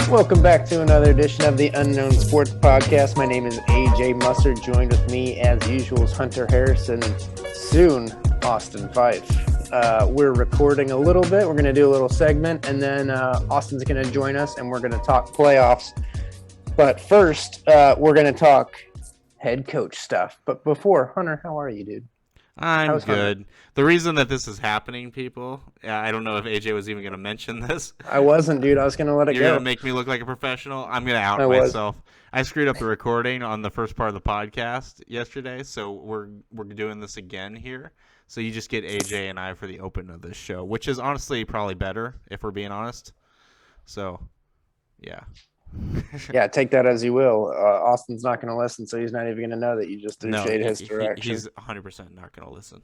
Welcome back to another edition of the Unknown Sports Podcast. My name is AJ Musser. Joined with me, as usual, is Hunter Harris and soon Austin Fyffe. We're recording a little bit. We're going to do a little segment, and then Austin's going to join us, and we're going to talk playoffs. But first, we're going to talk head coach stuff. But before, Hunter, how are you, dude? I'm good. Hunter? The reason that this is happening, people, I don't know if AJ was even going to mention this. I wasn't, dude. I was going to let it You're go. going to make me look like a professional? I'm going to out I myself. I screwed up the recording on the first part of the podcast yesterday, so we're doing this again here. So you just get AJ and I for the open of this show, which is honestly probably better, if we're being honest. So, yeah. Yeah, take that as you will. Austin's not going to listen, so he's not even going to know that you just threw shade his direction. He's 100% not going to listen.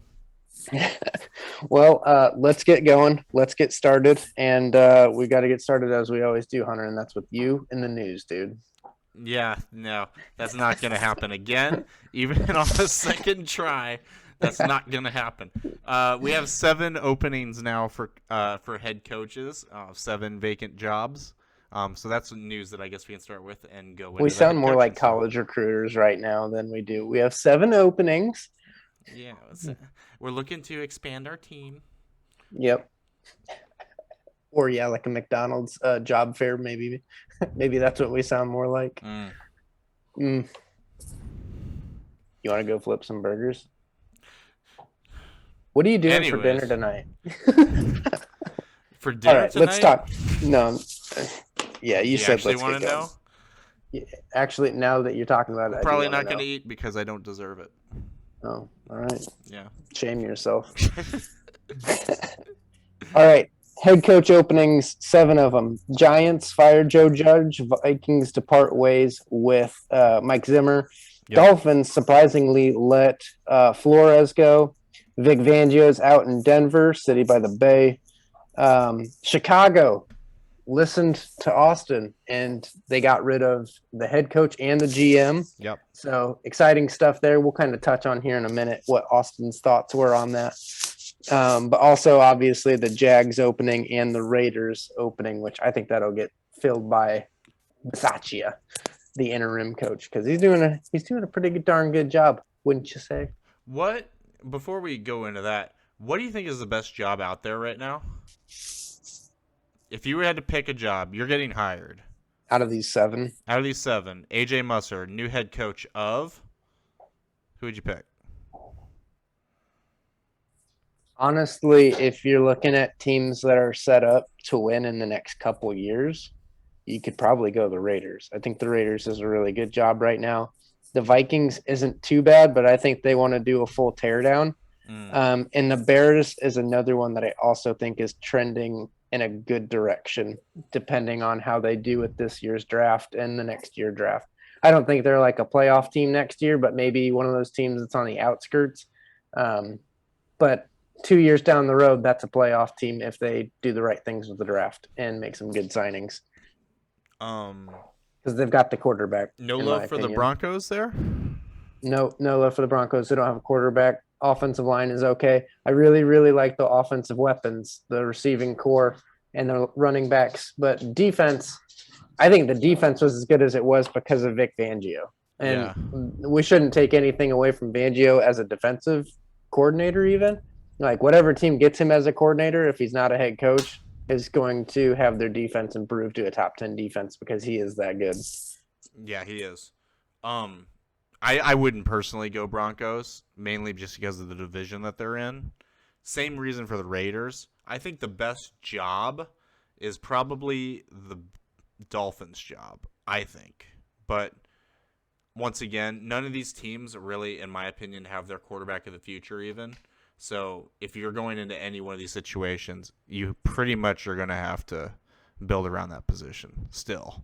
Well, let's get going. Let's get started. And we got to get started as we always do, Hunter, and that's with you in the news, dude. Yeah, no, that's not going to happen again. Even on the second try, that's not going to happen. We have 7 openings now for head coaches, 7 vacant jobs. So that's news that I guess we can start with and go into. We sound more like college recruiters right now than we do. We have 7 openings. Yeah, we're looking to expand our team. Yep. Or yeah, like a McDonald's job fair, maybe. Maybe that's what we sound more like. You want to go flip some burgers? What are you doing for dinner tonight? For dinner tonight? Let's talk. No. Yeah, you said let's want to know? Yeah, actually, now that you're talking about it, I'm probably not going to eat because I don't deserve it. Oh, all right. Yeah. Shame yourself. All right. Head coach openings, 7 of them. Giants fire Joe Judge. Vikings depart ways with Mike Zimmer. Yep. Dolphins surprisingly let Flores go. Vic Fangio's out in Denver, city by the bay. Chicago listened to Austin, and they got rid of the head coach and the GM. Yep. So exciting stuff there. We'll kind of touch on here in a minute what Austin's thoughts were on that. But also, obviously, the Jags opening and the Raiders opening, which I think that'll get filled by Bisaccia, the interim coach, because he's doing a pretty darn good job, wouldn't you say? Before we go into that, what do you think is the best job out there right now? If you had to pick a job, you're getting hired. Out of these 7, AJ Musser, new head coach of. Who would you pick? Honestly, if you're looking at teams that are set up to win in the next couple years, you could probably go the Raiders. I think the Raiders is a really good job right now. The Vikings isn't too bad, but I think they want to do a full teardown. And the Bears is another one that I also think is trending in a good direction, depending on how they do with this year's draft and the next year draft. I don't think they're like a playoff team next year, but maybe one of those teams that's on the outskirts. But 2 years down the road, that's a playoff team if they do the right things with the draft and make some good signings. Because they've got the quarterback. No love for the Broncos there? No love for the Broncos. They don't have a quarterback. Offensive line is okay. I really, really like the offensive weapons, the receiving core and the running backs. But defense, I think the defense was as good as it was because of Vic Fangio. And we shouldn't take anything away from Fangio as a defensive coordinator even. Like whatever team gets him as a coordinator, if he's not a head coach, is going to have their defense improve to a top 10 defense because he is that good. Yeah, he is. I wouldn't personally go Broncos, mainly just because of the division that they're in. Same reason for the Raiders. I think the best job is probably the Dolphins' job, I think. But once again, none of these teams really, in my opinion, have their quarterback of the future even. So if you're going into any one of these situations, you pretty much are going to have to build around that position still.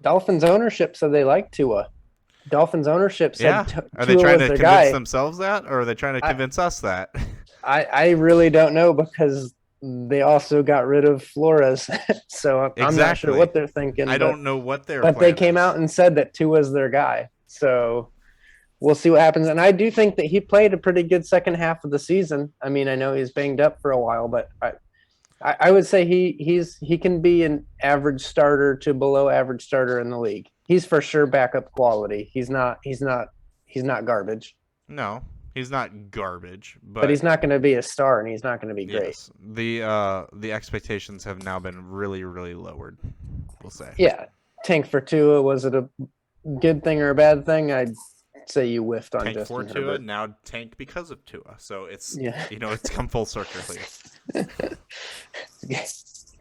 Dolphins ownership said they like Tua. Dolphins ownership said Are they trying to convince themselves that, or are they trying to convince us that? I really don't know because they also got rid of Flores. So I'm not sure what they're thinking. I don't know what they're But they came out and said that Tua's their guy. So we'll see what happens. And I do think that he played a pretty good second half of the season. I mean, I know he's banged up for a while, but I would say he can be an average starter to below average starter in the league. He's for sure backup quality. He's not garbage. No, he's not garbage, But but he's not going to be a star, and he's not going to be great. yes, the expectations have now been really, really lowered. We'll say. Yeah, tank for Tua. Was it a good thing or a bad thing? I'd say you whiffed on Tank for Justin Tua, Herbert. now tank because of Tua. So it's Yeah, it's come full circle here.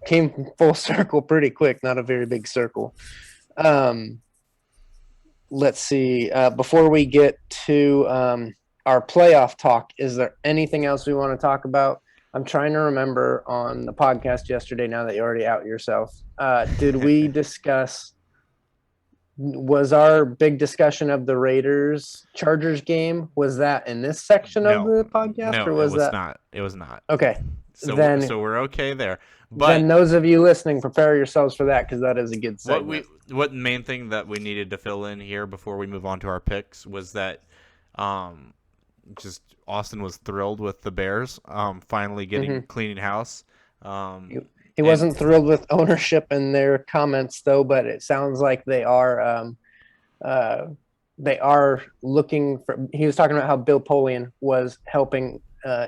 came full circle pretty quick. Not a very big circle. Um, let's see. Before we get to our playoff talk, is there anything else we want to talk about? I'm trying to remember on the podcast yesterday, now that you already out yourself. Did we discuss, was our big discussion of the Raiders Chargers game, was that in this section of the podcast, No, or was it was that? not. It was not. Okay. So Then we're okay there. then But those of you listening, prepare yourselves for that, because that is a good segment. what main thing that we needed to fill in here before we move on to our picks was that just Austin was thrilled with the Bears finally getting cleaning house. He wasn't thrilled with ownership and their comments, though, but it sounds like they are looking for. He was talking about how Bill Polian was helping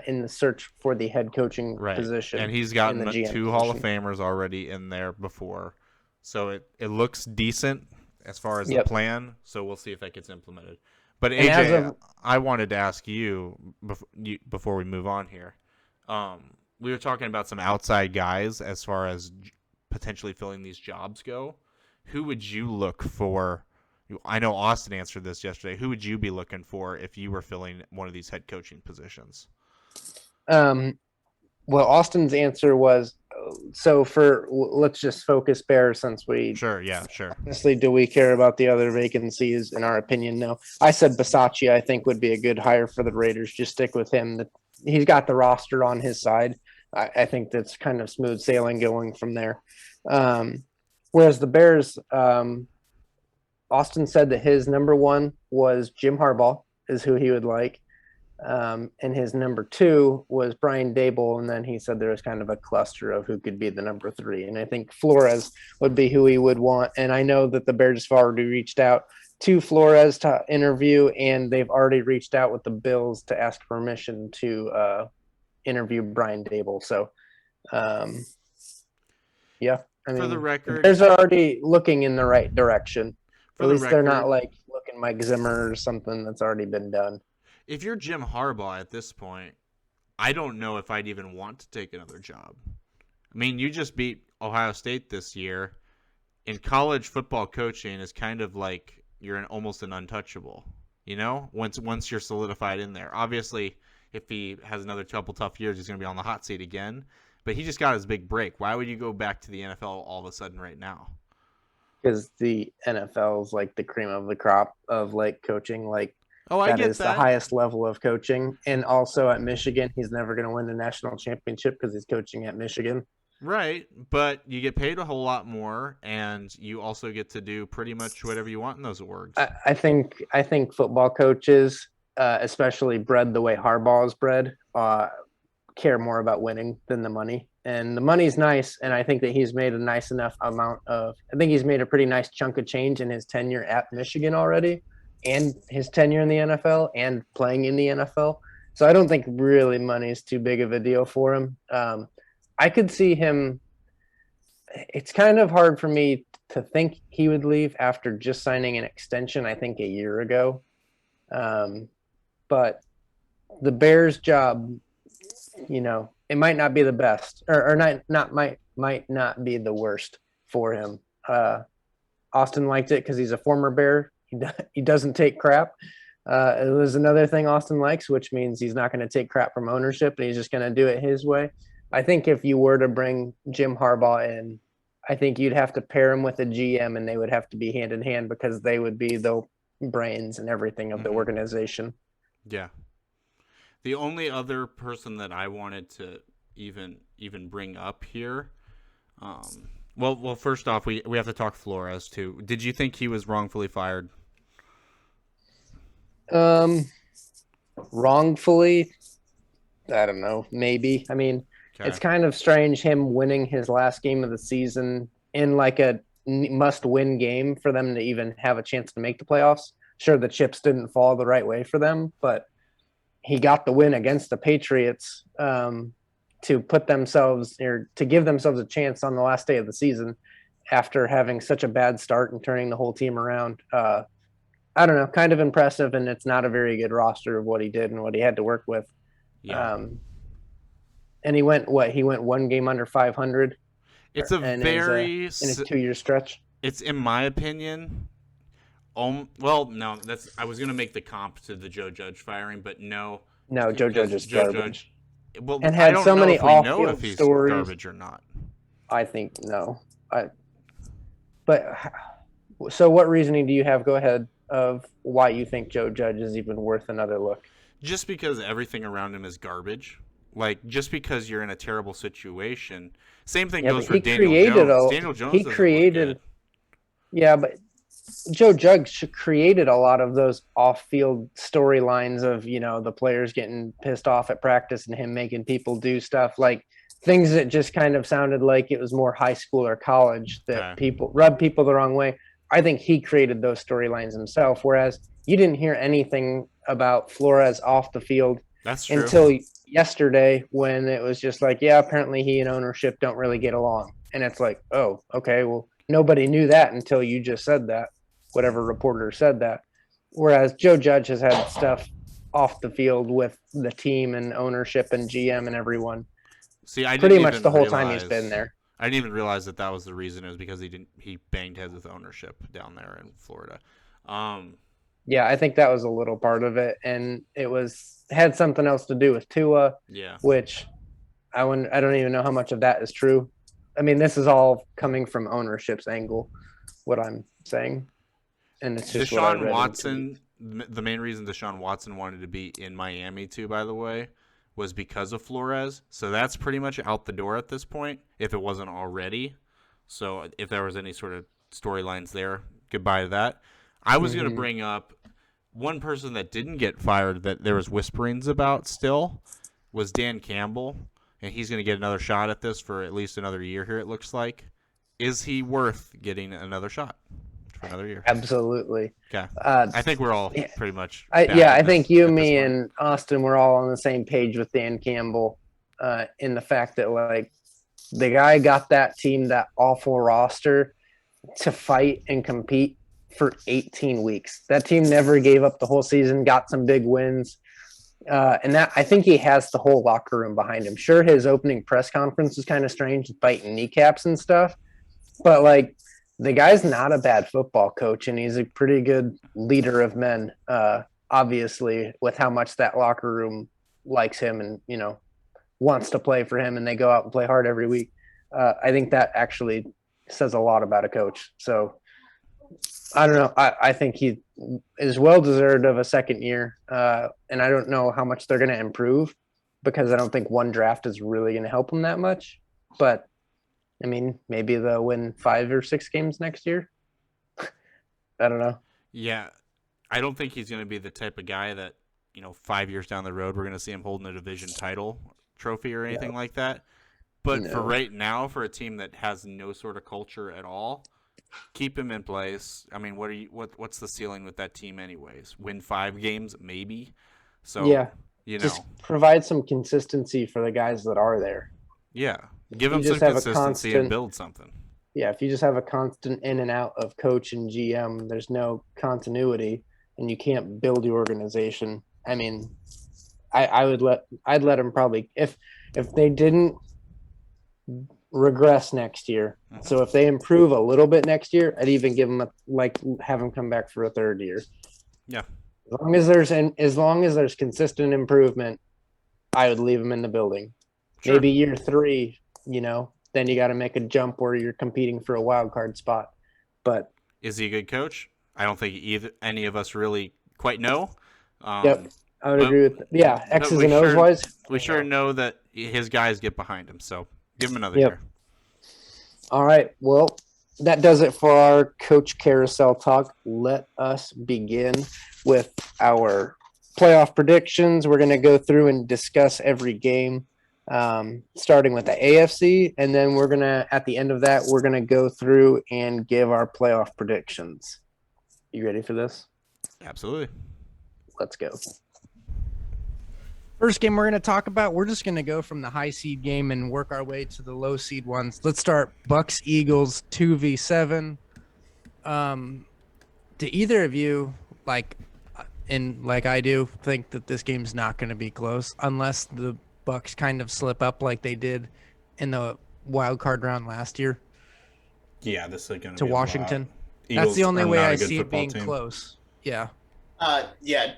in the search for the head coaching position, and he's gotten in the GM two Hall of position. Famers already in there before, so it looks decent as far as the Yep. plan. So we'll see if that gets implemented. But And as AJ, of- I wanted to ask you before we move on here. We were talking about some outside guys as far as potentially filling these jobs go. Who would you look for? I know Austin answered this yesterday. Who would you be looking for if you were filling one of these head coaching positions? Well, Austin's answer was, let's just focus Bears, since we Sure, yeah, sure. honestly, do we care about the other vacancies? In our opinion, no. I said Bisaccia, I think, would be a good hire for the Raiders. Just stick with him. He's got the roster on his side. I think that's kind of smooth sailing going from there. Whereas the Bears, Austin said that his number one was Jim Harbaugh, is who he would like. And his number two was Brian Dable. And then he said there was kind of a cluster of who could be the number three. And I think Flores would be who he would want. And I know that the Bears have already reached out to Flores to interview, and they've already reached out with the Bills to ask permission to interview Brian Dable. So, yeah. I mean, For the record, the Bears are already looking in the right direction. At least they're not record, like looking Mike Zimmer or something that's already been done. if you're Jim Harbaugh at this point, I don't know if I'd even want to take another job. I mean, you just beat Ohio State this year. In college football coaching is kind of like you're almost an untouchable, once you're solidified in there. Obviously, if he has another couple tough years, he's going to be on the hot seat again. But he just got his big break. Why would you go back to the NFL all of a sudden right now? Because the NFL is like the cream of the crop of like coaching. Like, I that get is that. the highest level of coaching. And also at Michigan, he's never going to win the national championship because he's coaching at Michigan. Right, but you get paid a whole lot more, and you also get to do pretty much whatever you want in those orgs. I think football coaches, especially bred the way Harbaugh is bred, care more about winning than the money. And the money's nice, and I think that he's made a nice enough amount of. I think he's made a pretty nice chunk of change in his tenure at Michigan already, and his tenure in the NFL and playing in the NFL. So I don't think really money is too big of a deal for him. I could see him. It's kind of hard for me to think he would leave after just signing an extension, I think, a year ago. But the Bears job, it might not be the best, or might not be the worst for him. Austin liked it because he's a former Bear. He doesn't take crap. It was another thing Austin likes, which means he's not going to take crap from ownership, and he's just going to do it his way. I think if you were to bring Jim Harbaugh in, I think you'd have to pair him with a GM, and they would have to be hand in hand because they would be the brains and everything of the organization. Yeah. The only other person that I wanted to even bring up here, well, first off, we have to talk Flores too. Did you think he was wrongfully fired? Um, wrongfully, I don't know, maybe. I mean, Okay. it's kind of strange him winning his last game of the season in like a must-win game for them to even have a chance to make the playoffs. Sure, the chips didn't fall the right way for them, but he got the win against the Patriots to put themselves or to give themselves a chance on the last day of the season after having such a bad start and turning the whole team around. I don't know, kind of impressive, and it's not a very good roster of what he did and what he had to work with. Yeah. Um, and he went what? He went one game under 500 It's a in very his 2 year stretch. it's in my opinion. Well, no, that's I was gonna make the comp to the Joe Judge firing, but no, No, Joe Judge because is Joe Judge. garbage Well, and I had don't so know many if we off know if field he's stories. garbage or not. I think no. I but so what reasoning do you have? Go ahead of why you think Joe Judge is even worth another look. Just because everything around him is garbage. Like just because you're in a terrible situation. Same thing Yeah, goes but for Daniel Jones. Daniel Jones he doesn't look good. created yeah, but Joe Judge created a lot of those off-field storylines of the players getting pissed off at practice and him making people do stuff like things that just kind of sounded like it was more high school or college that Okay. people rub people the wrong way. I think he created those storylines himself, whereas you didn't hear anything about Flores off the field That's true. until yesterday when it was just like, yeah, apparently he and ownership don't really get along. And it's like, oh, okay, well, nobody knew that until you just said that, whatever reporter said that. Whereas Joe Judge has had stuff off the field with the team and ownership and GM and everyone See, I pretty didn't much the even whole time he's been realize. there. I didn't even realize that that was the reason. It was because he banged heads with ownership down there in Florida. Um, Yeah, I think that was a little part of it, and it was had something else to do with Tua, yeah. which I don't even know how much of that is true. I mean, this is all coming from ownership's angle, what I'm saying, and it's just what I Deshaun read in tweets. Watson, the main reason Deshaun Watson wanted to be in Miami too, by the way, was because of Flores. So that's pretty much out the door at this point, if it wasn't already. So if there was any sort of storylines there, goodbye to that. I was going to Mm-hmm. bring up one person that didn't get fired that there was whisperings about still was Dan Campbell, and he's going to get another shot at this for at least another year here, it looks like. Is he worth getting another shot for another year? Absolutely. Okay. Uh, I think we're all pretty much I backing think this you, at this me, point. and Austin were all on the same page with Dan Campbell in the fact that like the guy got that team that awful roster to fight and compete for 18 weeks. That team never gave up the whole season, got some big wins. And that I think he has the whole locker room behind him. Sure, his opening press conference is kind of strange, biting kneecaps and stuff, but like the guy's not a bad football coach, and he's a pretty good leader of men. Obviously, with how much that locker room likes him and wants to play for him, and they go out and play hard every week. I think that actually says a lot about a coach. So I don't know. I think he is well deserved of a second year, and I don't know how much they're going to improve because I don't think one draft is really going to help them that much. But I mean, maybe they'll win 5 or 6 games next year. I don't know. Yeah, I don't think he's going to be the type of guy that 5 years down the road we're going to see him holding a division title trophy or anything Yeah, like that. But for no. right now, for a team that has no sort of culture at all, keep him in place. I mean, what's the ceiling with that team anyways? Win 5 games maybe. So Yeah, you just know, provide some consistency for the guys that are there. yeah, If give you him some just have a consistency and constant, build something. yeah, if you just have a constant in and out of coach and GM, there's no continuity, and you can't build your organization. I mean, I'd let them probably if they didn't regress next year. So Hmm. if they improve a little bit next year, I'd even give them have them come back for a third year. Yeah, As long as there's consistent improvement, I would leave them in the building. sure. Maybe year 3, then you got to make a jump where you're competing for a wild card spot. But Is he a good coach? I don't think either any of us really quite know. yep, Um, I would but agree with yeah, but X's and O's wise. we sure know that his guys get behind him. So give him another Yep. year. All right. Well, that does it for our Coach Carousel talk. Let us begin with our playoff predictions. We're going to go through and discuss every game, starting with the AFC. And then we're going to, at the end of that, we're going to go through and give our playoff predictions. You ready for this? Absolutely. Let's go. First game we're going to talk about, we're just going to go from the high seed game and work our way to the low seed ones. Let's start Bucks Eagles 2v7. Do either of you, like I do, think that this game's not going to be close unless the Bucks kind of slip up like they did in the wild card round last year? Yeah, this is going to Washington. Eagles that's the only way I see it being team. Close. Yeah. Yeah.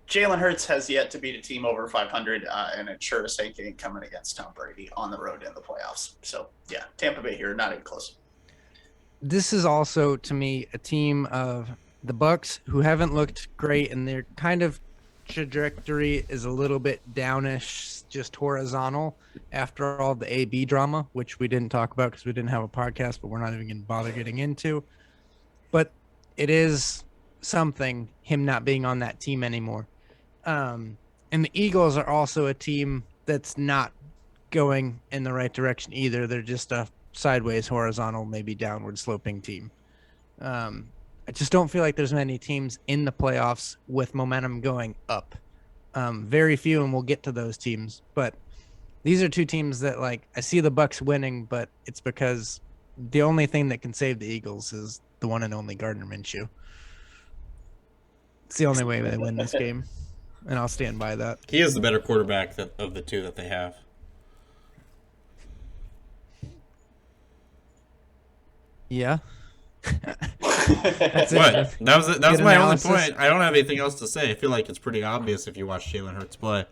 Jalen Hurts has yet to beat a team over 500, and it sure as heck ain't coming against Tom Brady on the road in the playoffs. So, yeah, Tampa Bay here, not even close. This is also, to me, a team of the Bucks who haven't looked great, and their kind of trajectory is a little bit downish, just horizontal after all the AB drama, which we didn't talk about because we didn't have a podcast, but we're not even going to bother getting into. But it is something, him not being on that team anymore. And the Eagles are also a team that's not going in the right direction either. They're just a sideways, horizontal, maybe downward sloping team. I just don't feel like there's many teams in the playoffs with momentum going up. Very few, and we'll get to those teams. But these are two teams that, like, I see the Bucks winning, but it's because the only thing that can save the Eagles is the one and only Gardner Minshew. It's the only way they win this game, and I'll stand by that. He is the better quarterback of the two that they have. Yeah. That's what? That was my analysis. Only point. I don't have anything else to say. I feel like it's pretty obvious if you watch Jalen Hurts play.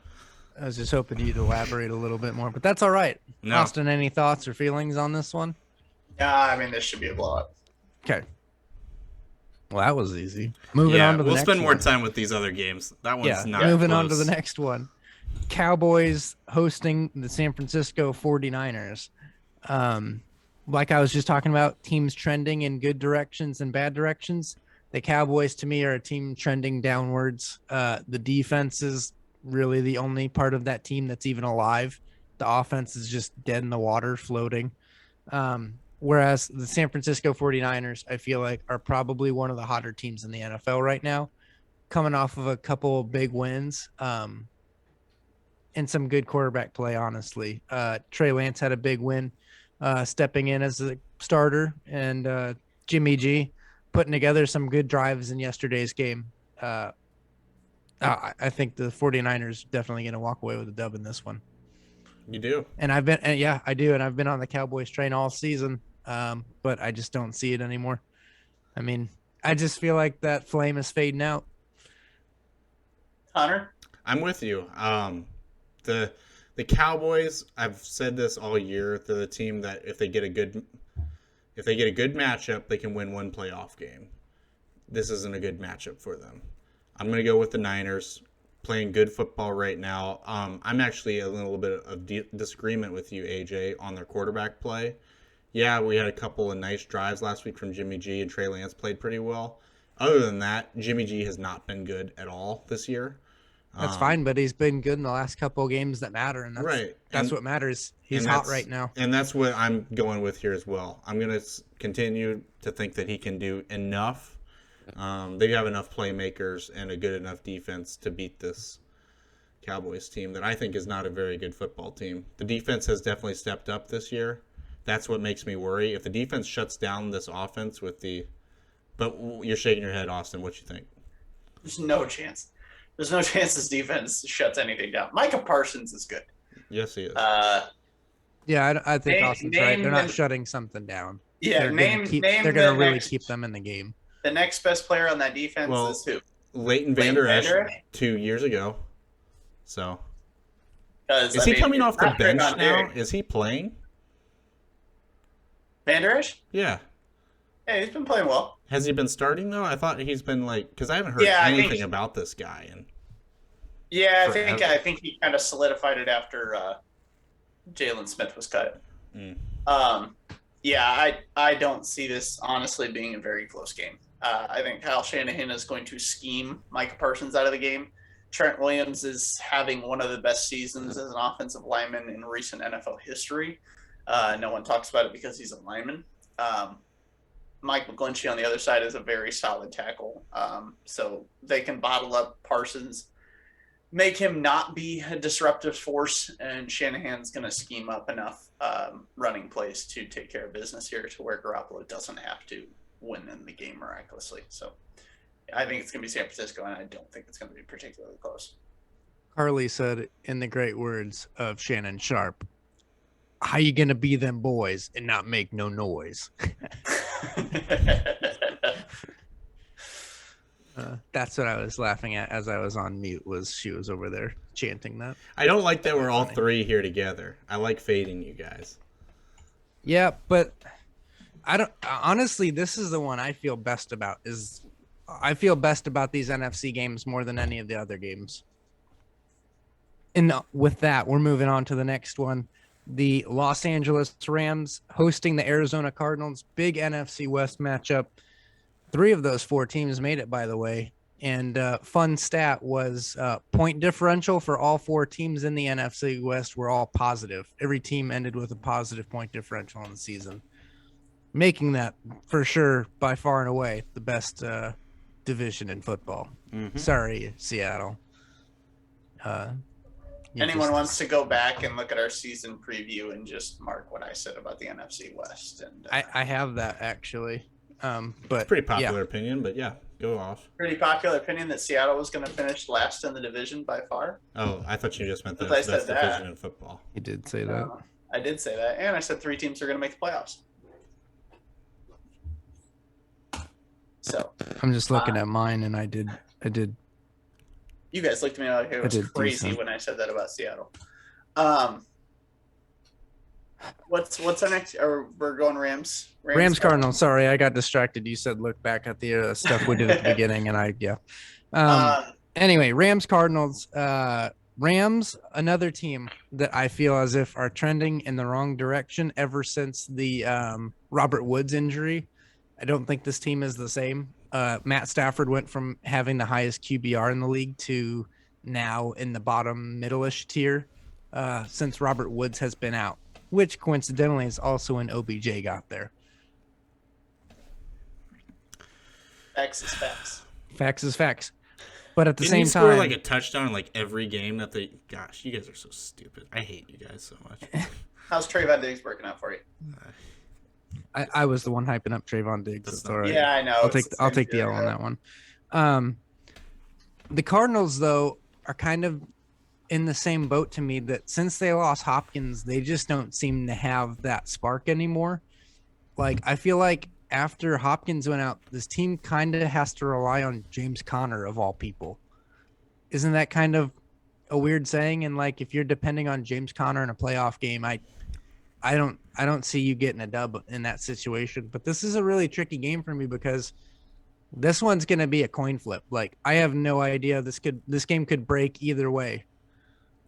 I was just hoping you'd elaborate a little bit more, but that's all right. No. Austin, any thoughts or feelings on this one? Yeah, I mean, this should be a blowout. Okay. Well, that was easy. Moving on to the next one. We'll spend more time with these other games. That one's not moving close. On to the next one. Cowboys hosting the San Francisco 49ers. Like I was just talking about, teams trending in good directions and bad directions. The Cowboys, to me, are a team trending downwards. The defense is really the only part of that team that's even alive. The offense is just dead in the water, floating. Whereas the San Francisco 49ers, I feel like, are probably one of the hotter teams in the NFL right now, coming off of a couple of big wins and some good quarterback play, honestly. Trey Lance had a big win, stepping in as a starter, and Jimmy G putting together some good drives in yesterday's game. I think the 49ers definitely going to walk away with a dub in this one. You do? And I do. And I've been on the Cowboys train all season, but I just don't see it anymore. I mean, I just feel like that flame is fading out. Hunter? I'm with you. The Cowboys, I've said this all year, they're the team that if they get a good matchup, they can win one playoff game. This isn't a good matchup for them. I'm going to go with the Niners, playing good football right now. I'm actually a little bit of disagreement with you, AJ, on their quarterback play. Yeah, we had a couple of nice drives last week from Jimmy G, and Trey Lance played pretty well. Other than that, Jimmy G has not been good at all this year. That's fine, but he's been good in the last couple of games that matter, and that's what matters. He's hot right now. And that's what I'm going with here as well. I'm going to continue to think that he can do enough. They have enough playmakers and a good enough defense to beat this Cowboys team that I think is not a very good football team. The defense has definitely stepped up this year. That's what makes me worry. If the defense shuts down this offense but you're shaking your head, Austin. What you think? There's no chance. There's no chance this defense shuts anything down. Micah Parsons is good. Yes, he is. I think Austin's right. They're not shutting something down. Yeah, they're going to really keep them in the game. The next best player on that defense is who? Leighton Van Der Edger 2 years ago. So, is he coming off the bench now? Is he playing? Van Der Edger? Yeah. Yeah, he's been playing well. Has he been starting though? I thought he's been because I haven't heard anything about this guy. I think he kind of solidified it after Jalen Smith was cut. Yeah, I don't see this honestly being a very close game. I think Kyle Shanahan is going to scheme Micah Parsons out of the game. Trent Williams is having one of the best seasons as an offensive lineman in recent NFL history. No one talks about it because he's a lineman. Mike McGlinchey on the other side is a very solid tackle. So they can bottle up Parsons, make him not be a disruptive force, and Shanahan's going to scheme up enough running plays to take care of business here to where Garoppolo doesn't have to win in the game miraculously. So I think it's going to be San Francisco, and I don't think it's going to be particularly close. Carly said in the great words of Shannon Sharp, how you going to be them boys and not make no noise? That's what I was laughing at as I was on mute, was she was over there chanting that. I don't like that we're all three here together. I like fading you guys. Yeah, but I don't honestly, this is the one I feel best about. I feel best about these NFC games more than any of the other games. And with that, we're moving on to the next one. The Los Angeles Rams hosting the Arizona Cardinals. Big NFC West matchup. 3 of those 4 teams made it, by the way. And fun stat was point differential for all 4 teams in the NFC West were all positive. Every team ended with a positive point differential in the season, making that for sure by far and away the best division in football. Mm-hmm. Sorry, Seattle. Anyone wants to go back and look at our season preview and just mark what I said about the NFC West? And I have that actually. But pretty popular opinion, but yeah, go off. Pretty popular opinion that Seattle was going to finish last in the division by far. Oh, I thought you just meant the best division in football. You did say that. I did say that, and I said 3 teams are going to make the playoffs. So I'm just looking at mine, and I did. You guys looked at me like it was crazy when I said that about Seattle. What's our next? Or we're going Rams. Rams Cardinals. Sorry, I got distracted. You said look back at the stuff we did at the beginning, and anyway, Rams Cardinals. Rams, another team that I feel as if are trending in the wrong direction ever since the Robert Woods injury. I don't think this team is the same. Matt Stafford went from having the highest QBR in the league to now in the bottom middle-ish tier since Robert Woods has been out, which coincidentally is also when OBJ got there. Facts is facts. Facts is facts. But at the Didn't same he score time, like a touchdown like every game that they. Gosh, you guys are so stupid. I hate you guys so much. How's Trayvon Diggs working out for you? I was the one hyping up Trayvon Diggs. It's all right. Yeah, I know. I'll take the L on that one. The Cardinals, though, are kind of in the same boat to me that since they lost Hopkins, they just don't seem to have that spark anymore. Like, I feel like after Hopkins went out, this team kind of has to rely on James Conner of all people. Isn't that kind of a weird saying? And like, if you're depending on James Conner in a playoff game, I don't see you getting a dub in that situation. But this is a really tricky game for me because this one's going to be a coin flip. Like, I have no idea. This game could break either way.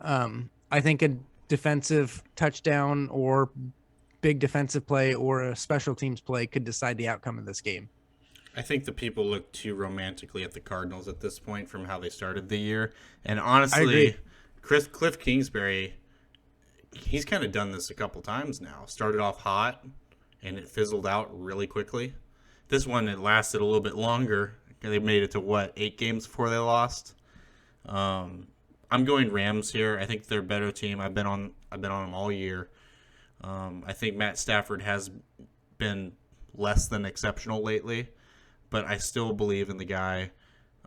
I think a defensive touchdown or big defensive play or a special teams play could decide the outcome of this game. I think the people look too romantically at the Cardinals at this point from how they started the year. And honestly, Cliff Kingsbury, he's kind of done this a couple times now. Started off hot, and it fizzled out really quickly. This one, it lasted a little bit longer. They made it to, 8 games before they lost? I'm going Rams here. I think they're a better team. I've been on them all year. I think Matt Stafford has been less than exceptional lately, but I still believe in the guy,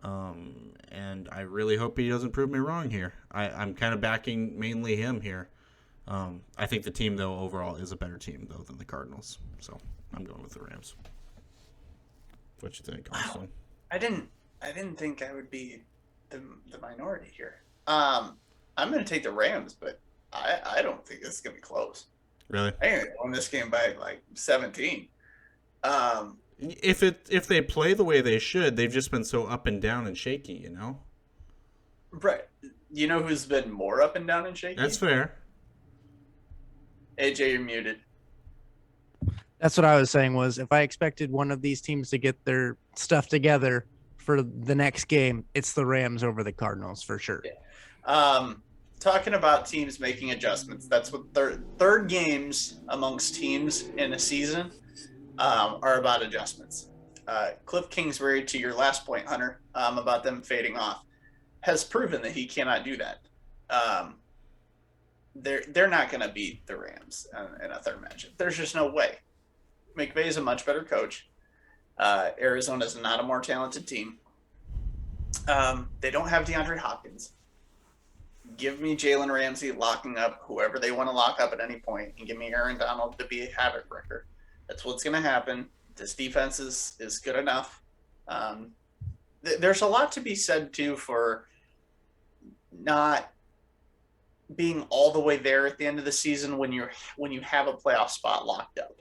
and I really hope he doesn't prove me wrong here. I'm kind of backing mainly him here. I think the team, though, overall is a better team, though, than the Cardinals. So I'm going with the Rams. What you think, Austin? I didn't think I would be the minority here. I'm going to take the Rams, but I don't think this is going to be close. Really? I think they won this game by like 17. If they play the way they should, they've just been so up and down and shaky, you know? Right. You know who's been more up and down and shaky? That's fair. AJ, you're muted. That's what I was saying was if I expected one of these teams to get their stuff together for the next game, it's the Rams over the Cardinals for sure. Talking about teams making adjustments, that's what third games amongst teams in a season are about adjustments. Cliff Kingsbury, to your last point, Hunter, about them fading off, has proven that he cannot do that. They're not going to beat the Rams in a third matchup. There's just no way. McVay is a much better coach. Arizona is not a more talented team. They don't have DeAndre Hopkins. Give me Jalen Ramsey locking up whoever they want to lock up at any point, and give me Aaron Donald to be a havoc wrecker. That's what's going to happen. This defense is good enough. There's a lot to be said, too, for not being all the way there at the end of the season when you have a playoff spot locked up.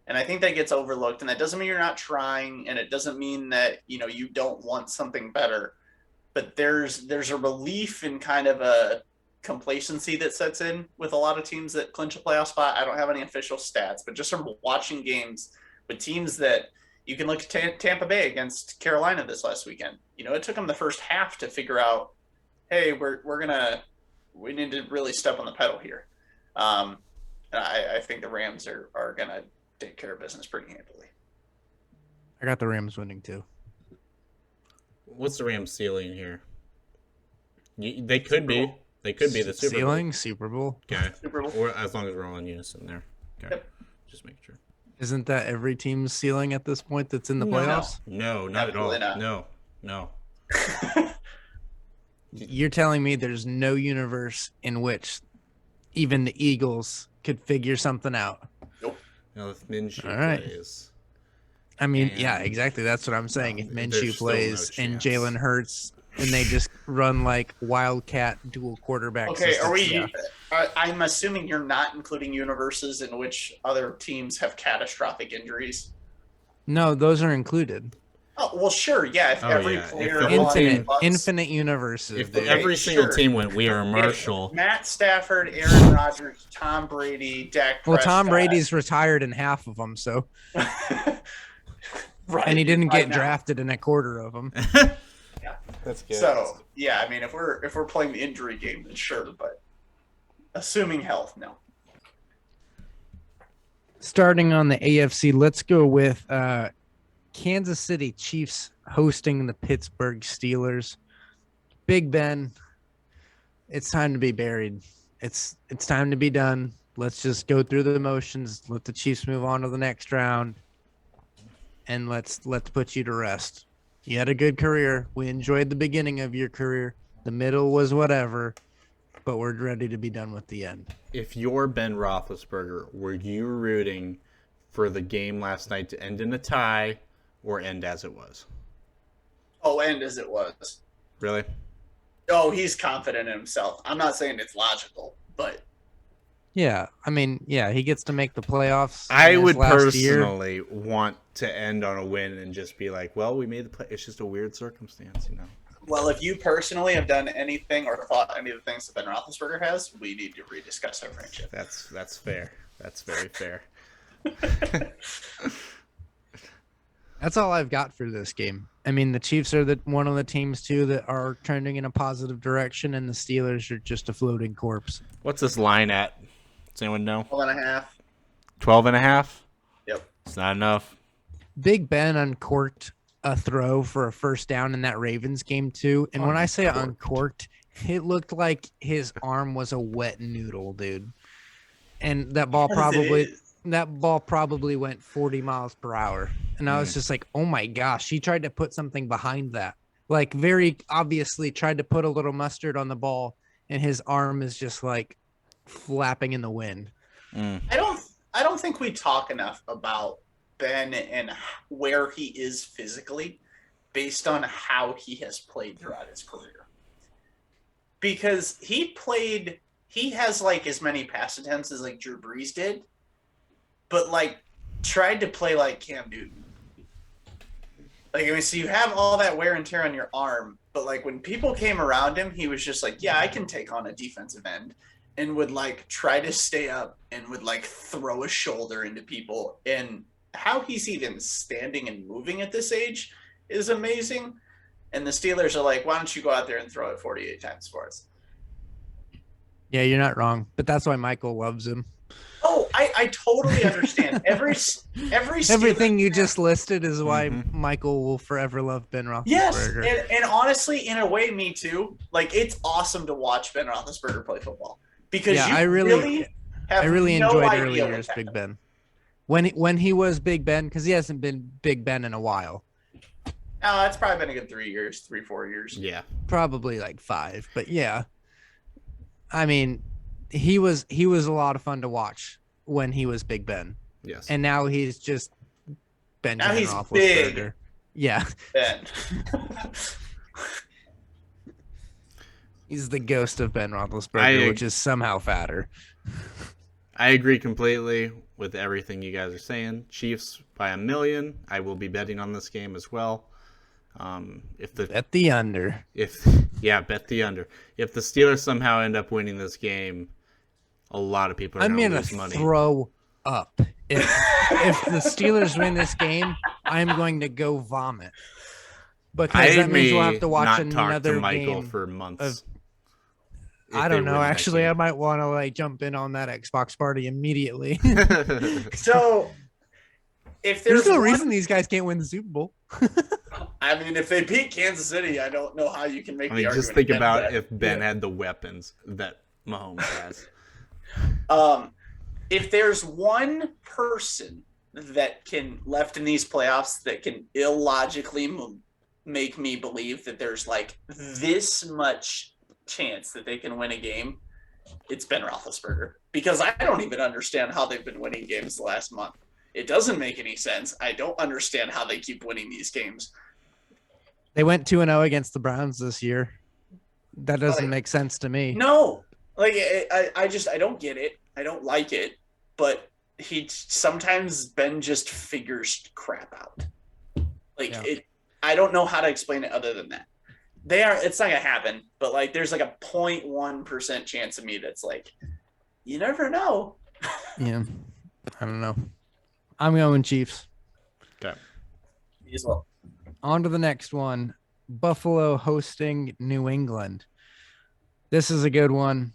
And I think that gets overlooked, and that doesn't mean you're not trying, and it doesn't mean that, you don't want something better. But there's a relief in kind of a complacency that sets in with a lot of teams that clinch a playoff spot. I don't have any official stats, but just from watching games with teams that you can look at Tampa Bay against Carolina this last weekend. It took them the first half to figure out, hey, we need to really step on the pedal here. And I think the Rams are going to take care of business pretty handily. I got the Rams winning too. What's the Rams ceiling here? They could be. They could be the Super Bowl. Ceiling, Super Bowl. Okay. Super Bowl. Or as long as we're all in unison there. Okay. Yep. Just make sure. Isn't that every team's ceiling at this point that's in the playoffs? No, not at all. Absolutely No. You're telling me there's no universe in which even the Eagles could figure something out? Nope. No, if Minshew All right. plays. I mean, And- yeah, exactly. That's what I'm saying. If There's Minshew still no plays and chance. Jalen Hurts and they just run like wildcat dual quarterback Okay, systems, are we? yeah. I'm assuming you're not including universes in which other teams have catastrophic injuries. No, those are included. Oh well, sure, yeah. If Oh, every yeah. If player the whole on team- Infinite, Bucks- infinite universes. If dude. every single sure. team went, we are Marshall. If Matt Stafford, Aaron Rodgers, Tom Brady, Dak Well, Prescott. Tom Brady's retired in half of them, so right, and he didn't right get now. drafted in a quarter of them. That's good. So yeah, I mean, if we're playing the injury game, then sure, but assuming health, no. Starting on the AFC, let's go with Kansas City Chiefs hosting the Pittsburgh Steelers. Big Ben, it's time to be buried. It's time to be done. Let's just go through the motions. Let the Chiefs move on to the next round, and let's put you to rest. You had a good career. We enjoyed the beginning of your career. The middle was whatever, but we're ready to be done with the end. If you're Ben Roethlisberger, were you rooting for the game last night to end in a tie or end as it was? Oh, and as it was. Really? Oh, he's confident in himself. I'm not saying it's logical, but Yeah, I mean, yeah, he gets to make the playoffs. I in his would last year. personally want to end on a win and just be like, well, we made the play. It's just a weird circumstance, you know? well, if you personally have done anything or thought any of the things that Ben Roethlisberger has, we need to rediscuss our friendship. That's fair. That's very fair. That's all I've got for this game. I mean, the Chiefs are one of the teams too that are trending in a positive direction, and the Steelers are just a floating corpse. What's this line at? Does anyone know? 12.5. 12.5? Yep. It's not enough. Big Ben uncorked a throw for a first down in that Ravens game too, and when I say uncorked, it looked like his arm was a wet noodle, dude. And that ball probably went 40 miles per hour. And I was just like, oh my gosh, he tried to put something behind that. Like very obviously tried to put a little mustard on the ball, and his arm is just like flapping in the wind. I don't think we talk enough about Ben and where he is physically based on how he has played throughout his career. Because he has like as many pass attempts as like Drew Brees did, but like tried to play like Cam Newton. Like, I mean, so you have all that wear and tear on your arm, but like when people came around him, he was just like, yeah, I can take on a defensive end. and would like try to stay up and would like throw a shoulder into people. And how he's even standing and moving at this age is amazing. And the Steelers are like, why don't you go out there and throw it 48 times for us? Yeah, you're not wrong, but that's why Michael loves him. Oh, I totally understand. Everything you just listed is why Michael will forever love Ben Roethlisberger. Yes, and honestly, in a way, me too. Like, it's awesome to watch Ben Roethlisberger play football because Yeah, you I really no enjoyed idea early what years happened. Big Ben. When he was Big Ben, because he hasn't been Big Ben in a while. It's probably been a good 3-4 years. Yeah. Probably like 5, but yeah. I mean, he was a lot of fun to watch when he was Big Ben. Yes. And now he's just Benjamin Now he's Roethlisberger. big. Yeah. Ben. He's the ghost of Ben Roethlisberger, which is somehow fatter. I agree completely with everything you guys are saying. Chiefs by 1 million. I will be betting on this game as well. Bet the under. Bet the under. If the Steelers somehow end up winning this game, a lot of people are going to lose money. Throw up. If the Steelers win this game, I'm going to go vomit. Because that means we'll have to watch another Michael game for months. I don't know. Actually, I might want to jump in on that Xbox party immediately. So, if there's no reason these guys can't win the Super Bowl. I mean, if they beat Kansas City, I don't know how you can make the argument. Just think about if Ben had the weapons that Mahomes has. If there's one person that can left in these playoffs that can illogically make me believe that there's like this much chance that they can win a game, it's Ben Roethlisberger. Because I don't even understand how they've been winning games the last month. It doesn't make any sense. I don't understand how they keep winning these games. They went 2-0 against the Browns this year. That doesn't make sense to me. No, I don't get it. I don't like it. But Ben just figures crap out. I don't know how to explain it other than that. It's not gonna happen. But there's a 0.1% chance of me that's you never know. Yeah, I don't know. I'm going Chiefs. Okay. Me as well. On to the next one. Buffalo hosting New England. This is a good one.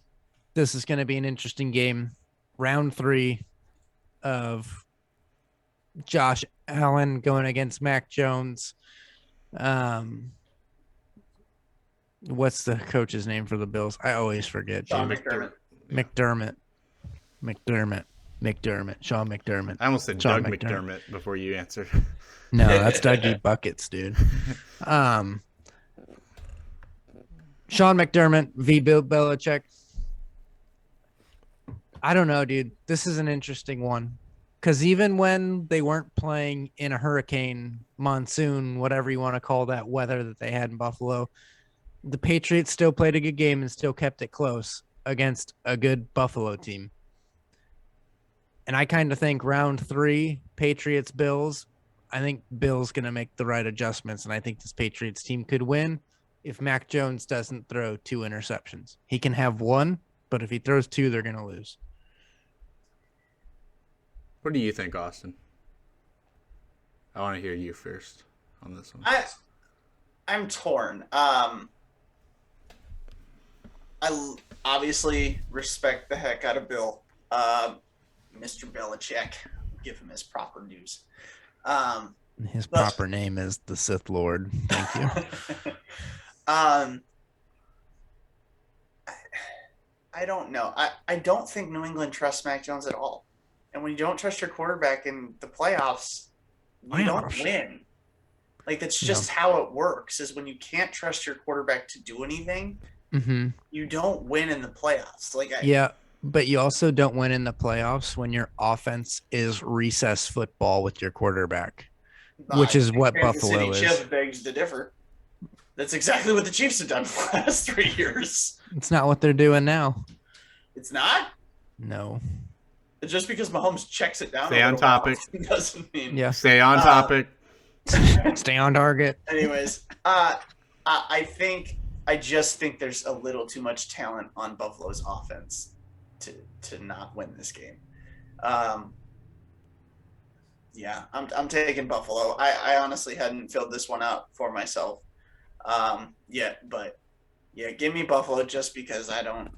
This is going to be an interesting game. Round 3 of Josh Allen going against Mac Jones. What's the coach's name for the Bills? I always forget. Sean McDermott. Sean McDermott. I almost said Doug McDermott before you answered. No, that's Dougie Buckets, dude. Sean McDermott v. Bill Belichick. I don't know, dude. This is an interesting one. Because even when they weren't playing in a hurricane, monsoon, whatever you want to call that weather that they had in Buffalo, the Patriots still played a good game and still kept it close against a good Buffalo team. And I kind of think round 3, Patriots, Bills, I think Bill's going to make the right adjustments, and I think this Patriots team could win if Mac Jones doesn't throw 2 interceptions. He can have 1, but if he throws 2, they're going to lose. What do you think, Austin? I want to hear you first on this one. I'm torn. I obviously respect the heck out of Bill. Mr. Belichick, give him his proper dues. His proper name is the Sith Lord. Thank you. I don't know. I don't think New England trusts Mac Jones at all. And when you don't trust your quarterback in the playoffs, you don't win. That's just how it works, is when you can't trust your quarterback to do anything, you don't win in the playoffs. But you also don't win in the playoffs when your offense is recess football with your quarterback, which is what Buffalo is. Chief begs to differ. That's exactly what the Chiefs have done for the last 3 years. It's not what they're doing now. It's not? No. Just because Mahomes checks it down. Stay on topic. Doesn't mean. Yeah. Stay on topic. Stay on target. Anyways, I just think there's a little too much talent on Buffalo's offense. to not win this game. Yeah, I'm taking Buffalo. I honestly hadn't filled this one out for myself yet, but yeah, give me Buffalo just because I don't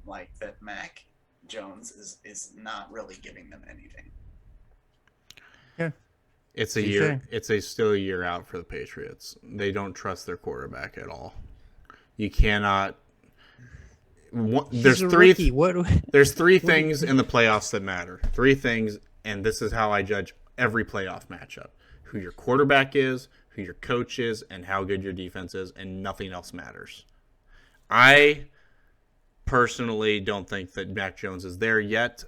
like that Mac Jones is not really giving them anything. Yeah. It's a year. It's still a year out for the Patriots. They don't trust their quarterback at all. You cannot. There's three things in the playoffs that matter. 3 things, and this is how I judge every playoff matchup: who your quarterback is, who your coach is, and how good your defense is, and nothing else matters. I personally don't think that Mac Jones is there yet.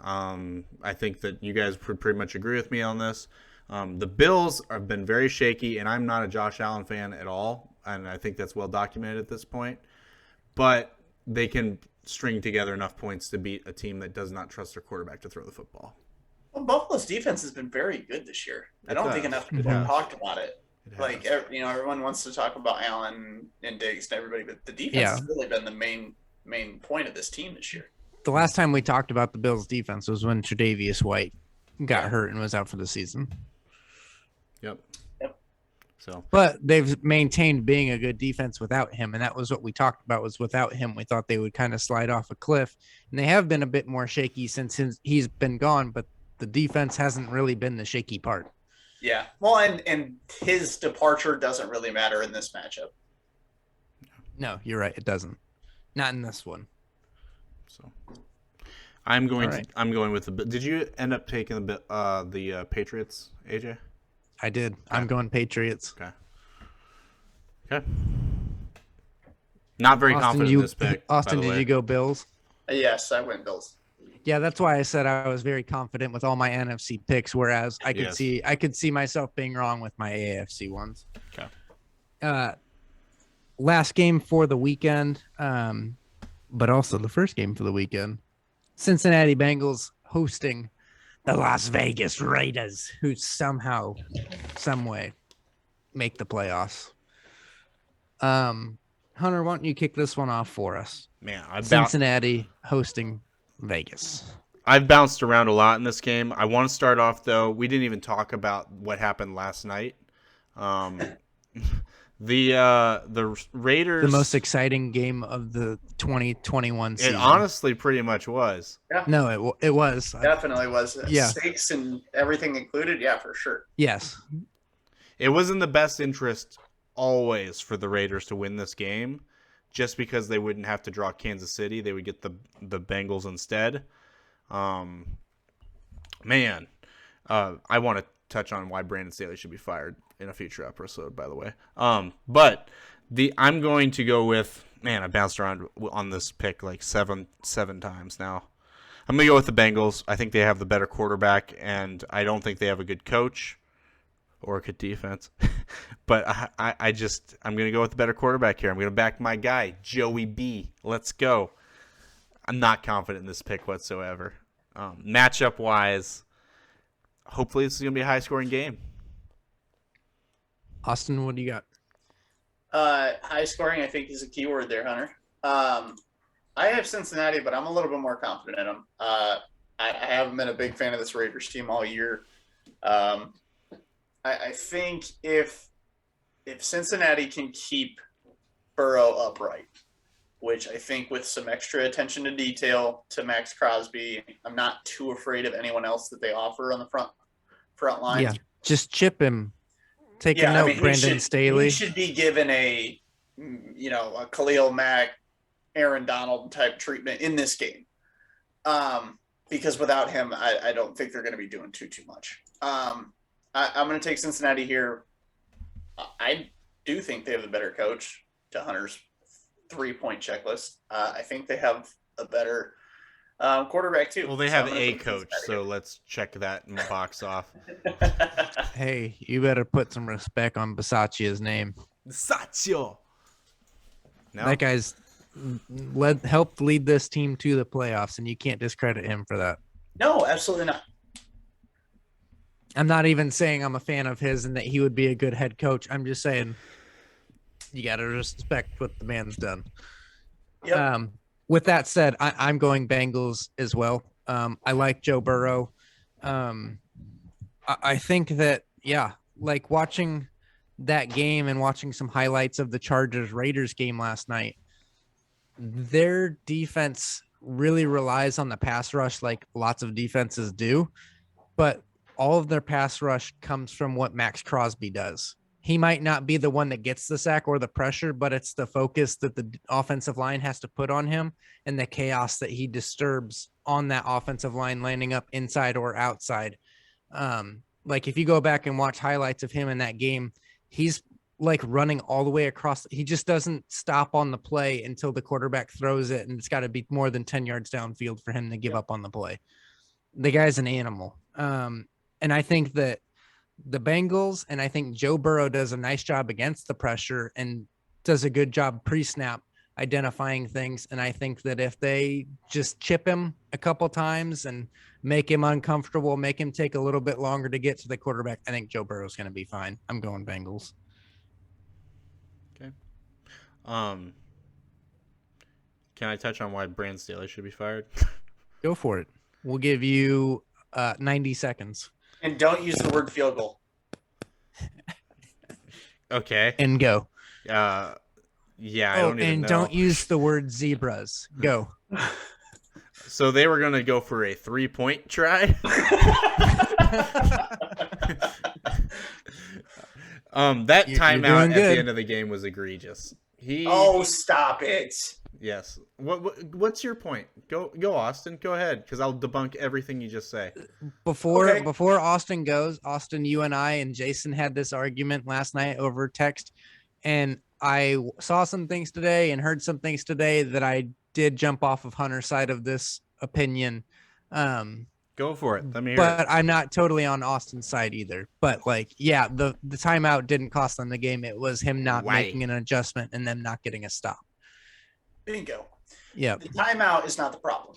I think that you guys would pretty much agree with me on this. The Bills have been very shaky, and I'm not a Josh Allen fan at all, and I think that's well documented at this point. But they can string together enough points to beat a team that does not trust their quarterback to throw the football. Well, Buffalo's defense has been very good this year. I don't think enough people have talked about it. Like, everyone wants to talk about Allen and Diggs and everybody, but the defense has really been the main point of this team this year. The last time we talked about the Bills' defense was when Tre'Davious White got hurt and was out for the season. Yep. So, but they've maintained being a good defense without him, and that was what we talked about. Was without him, we thought they would kind of slide off a cliff, and they have been a bit more shaky since he's been gone. But the defense hasn't really been the shaky part. Yeah, well, and his departure doesn't really matter in this matchup. No, you're right. It doesn't. Not in this one. So, I'm going with the. Did you end up taking the Patriots, AJ? I did. Okay. I'm going Patriots. Okay. Not very confident in this pick. Austin, did you go Bills? Yes, I went Bills. Yeah, that's why I said I was very confident with all my NFC picks, whereas I could see myself being wrong with my AFC ones. Okay. Last game for the weekend, but also the first game for the weekend. Cincinnati Bengals hosting the Las Vegas Raiders, who somehow, some way, make the playoffs. Hunter, why don't you kick this one off for us? Man, Cincinnati hosting Vegas. I've bounced around a lot in this game. I want to start off, though. We didn't even talk about what happened last night. The Raiders, the most exciting game of the 2021 season. It honestly pretty much was. Yeah. No, it was. Definitely was. Yeah. Stakes and everything included. Yeah, for sure. Yes. It was in the best interest always for the Raiders to win this game, just because they wouldn't have to draw Kansas City. They would get the Bengals instead. I want to touch on why Brandon Staley should be fired in a future episode, by the way. But I'm going to go with, I bounced around on this pick like seven times now. I'm going to go with the Bengals. I think they have the better quarterback, and I don't think they have a good coach or a good defense. But I'm going to go with the better quarterback here. I'm going to back my guy, Joey B. Let's go. I'm not confident in this pick whatsoever. Matchup-wise, hopefully this is going to be a high-scoring game. Austin, what do you got? High scoring, I think, is a key word there, Hunter. I have Cincinnati, but I'm a little bit more confident in them. I haven't been a big fan of this Raiders team all year. I think if Cincinnati can keep Burrow upright, which I think with some extra attention to detail to Max Crosby, I'm not too afraid of anyone else that they offer on the front line. Yeah, just chip him. Take a note, Brandon Staley. He should be given a Khalil Mack, Aaron Donald type treatment in this game. Because without him, I don't think they're going to be doing too much. I'm going to take Cincinnati here. I do think they have the better coach to Hunter's 3-point checklist. I think they have a better quarterback too. Well, they have a coach, so let's check that box off. Hey, you better put some respect on Bisaccia's name. Bisaccio. No? That guy's helped lead this team to the playoffs, and you can't discredit him for that. No, absolutely not. I'm not even saying I'm a fan of his and that he would be a good head coach. I'm just saying you got to respect what the man's done. Yep. With that said, I'm going Bengals as well. I like Joe Burrow. I think that, yeah, like watching that game and watching some highlights of the Chargers Raiders game last night, their defense really relies on the pass rush like lots of defenses do, but all of their pass rush comes from what Max Crosby does. He might not be the one that gets the sack or the pressure, but it's the focus that the offensive line has to put on him and the chaos that he disturbs on that offensive line, landing up inside or outside. Like if you go back and watch highlights of him in that game, he's like running all the way across. He just doesn't stop on the play until the quarterback throws it, and it's got to be more than 10 yards downfield for him to give up on the play. The guy's an animal. And I think that the Bengals, and I think Joe Burrow does a nice job against the pressure and does a good job pre-snap identifying things. And I think that if they just chip him a couple times and make him uncomfortable, make him take a little bit longer to get to the quarterback, I think Joe Burrow's going to be fine. I'm going Bengals. Okay. Can I touch on why Brandon Staley should be fired? Go for it. We'll give you 90 seconds. And don't use the word field goal. Okay. And go. Yeah, I don't even know. Don't use the word zebras. Go. So they were going to go for a 3-point try? That timeout at the end of the game was egregious. Oh, stop it. Yes. What's your point? Go Austin. Go ahead, because I'll debunk everything you just say. Before Austin goes, Austin, you and I and Jason had this argument last night over text, and I saw some things today and heard some things today that I did jump off of Hunter's side of this opinion. Go for it. Let me hear but it. I'm not totally on Austin's side either. But like, yeah, the timeout didn't cost them the game. It was him not making an adjustment and them not getting a stop. Bingo. Yeah. The timeout is not the problem.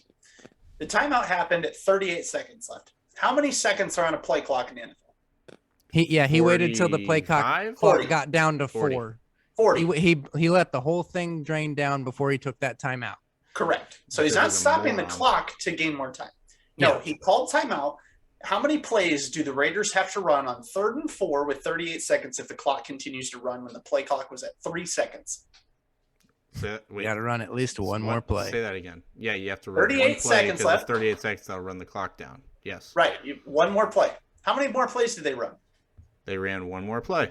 The timeout happened at 38 seconds left. How many seconds are on a play clock in the NFL? He waited till the play clock got down to 4. 40. He let the whole thing drain down before he took that timeout. Correct. So he's not stopping the clock to gain more time. No, He called timeout. How many plays do the Raiders have to run on 3rd and 4 with 38 seconds if the clock continues to run when the play clock was at 3 seconds? We got to run at least one more play. Say that again. Yeah, you have to run 38 one play seconds left. 38 seconds, that'll run the clock down. Yes. Right. One more play. How many more plays did they run? They ran one more play.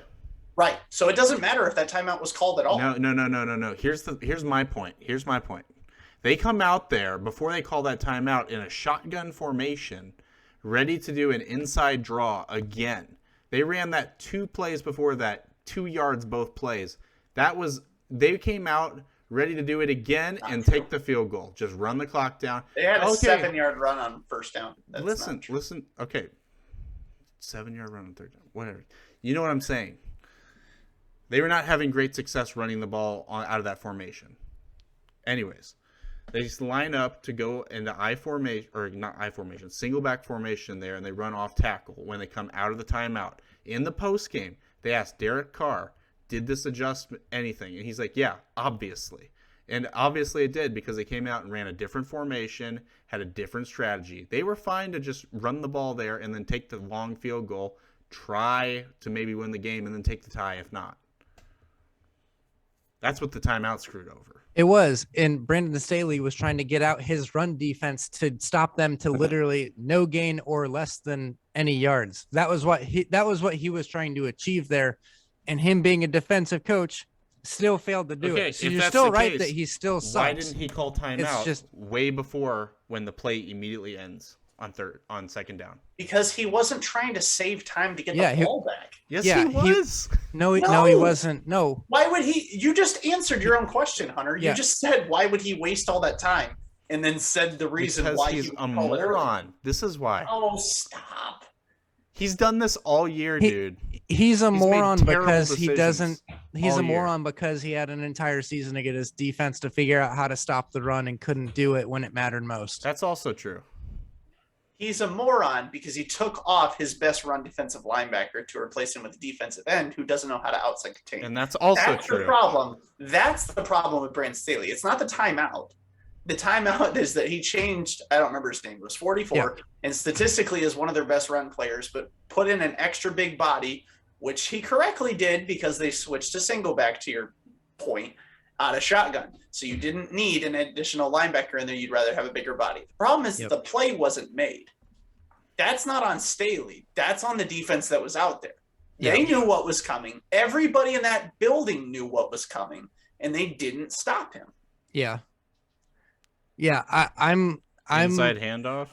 Right. So it doesn't matter if that timeout was called at all. No. Here's my point. They come out there before they call that timeout in a shotgun formation, ready to do an inside draw again. They ran that 2 plays before that, 2 yards both plays. They came out ready to do it again and take the field goal. Just run the clock down. They had a 7-yard run on first down. Listen. Okay. 7-yard run on third down. Whatever. You know what I'm saying. They were not having great success running the ball out of that formation. Anyways, they just line up to go into single back formation there, and they run off tackle when they come out of the timeout. In the post game, they asked Derek Carr, did this adjustment anything? And he's like, yeah, obviously. And obviously it did, because they came out and ran a different formation, had a different strategy. They were fine to just run the ball there and then take the long field goal, try to maybe win the game, and then take the tie if not. That's what the timeout screwed over. It was. And Brandon Staley was trying to get out his run defense to stop them to literally no gain or less than any yards. That was what he was trying to achieve there. And him being a defensive coach still failed to do it. So you're still right that he still sucks. Why didn't he call timeout way before when the play immediately ends on second down? Because he wasn't trying to save time to get the ball back. Yes, he was. No, he wasn't. No. Why would he? You just answered your own question, Hunter. You just said, why would he waste all that time? And then said the reason why he's a moron. This is why. Oh, stop. He's done this all year, dude. He's a moron because he doesn't. He's a moron because he had an entire season to get his defense to figure out how to stop the run and couldn't do it when it mattered most. That's also true. He's a moron because he took off his best run defensive linebacker to replace him with a defensive end who doesn't know how to outside contain. And that's also true. The problem. That's the problem with Brandon Staley. It's not the timeout. the timeout is that he changed, I don't remember his name, it was 44, and statistically is one of their best run players, but put in an extra big body, which he correctly did because they switched to single back, to your point, out of shotgun. So you didn't need an additional linebacker in there. You'd rather have a bigger body. The problem is that the play wasn't made. That's not on Staley. That's on the defense that was out there. They knew what was coming. Everybody in that building knew what was coming, and they didn't stop him. Yeah. I'm inside handoff.